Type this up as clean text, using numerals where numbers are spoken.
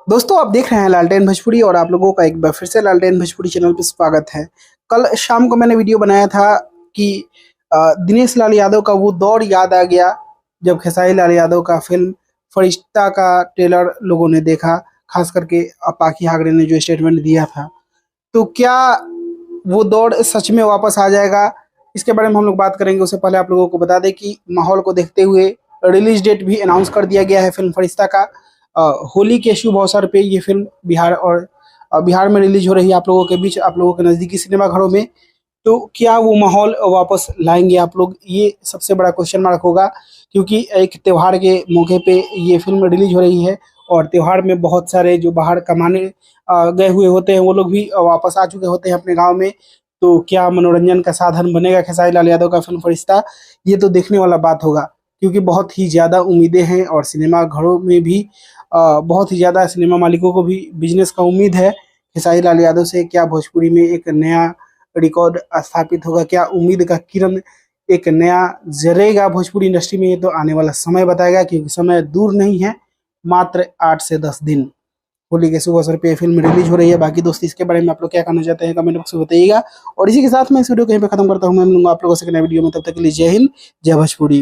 दोस्तों आप देख रहे हैं लालटेन भोजपुरी और आप लोगों का एक बार फिर से लालटेन भोजपुरी चैनल पे स्वागत है। कल शाम को मैंने वीडियो बनाया था कि दिनेश लाल यादव का वो दौर याद आ गया जब खेसारी लाल यादव का फिल्म फरिश्ता का ट्रेलर लोगों ने देखा, खास करके पाखी हागड़े ने जो स्टेटमेंट दिया था। तो क्या वो दौर सच में वापस आ जाएगा, इसके बारे में हम लोग बात करेंगे। उससे पहले आप लोगों को बता दें कि माहौल को देखते हुए रिलीज डेट भी अनाउंस कर दिया गया है फिल्म फरिश्ता का। होली के शुभ अवसर पे ये फिल्म बिहार में रिलीज हो रही है, आप लोगों के बीच, आप लोगों के नज़दीकी सिनेमाघरों में। तो क्या वो माहौल वापस लाएंगे आप लोग, ये सबसे बड़ा क्वेश्चन मार्क होगा, क्योंकि एक त्योहार के मौके पे ये फिल्म रिलीज हो रही है और त्योहार में बहुत सारे जो बाहर कमाने गए हुए होते हैं वो लोग भी वापस आ चुके होते हैं अपने गांव में। तो क्या मनोरंजन का साधन बनेगा खेसारी लाल यादव का फिल्म फरिश्ता, ये तो देखने वाला बात होगा, क्योंकि बहुत ही ज़्यादा उम्मीदें हैं और सिनेमा घरों में भी बहुत ही ज़्यादा सिनेमा मालिकों को भी बिजनेस का उम्मीद है खेसारी लाल यादव से। क्या भोजपुरी में एक नया रिकॉर्ड स्थापित होगा, क्या उम्मीद का किरण एक नया जरेगा भोजपुरी इंडस्ट्री में, ये तो आने वाला समय बताएगा, क्योंकि समय दूर नहीं है, मात्र 8 से 10 दिन। होली के शुभ अवसर पे ये फिल्म रिलीज हो रही है। बाकी दोस्त इसके बारे में आप लोग क्या कहना चाहते हैं कमेंट बॉक्स में बताइएगा। और इसी के साथ मैं इस वीडियो को यहीं पे खत्म करता हूँ। मैं मिलूंगा आप लोगों से नए वीडियो में, तब तक के लिए जय हिंद, जय भोजपुरी।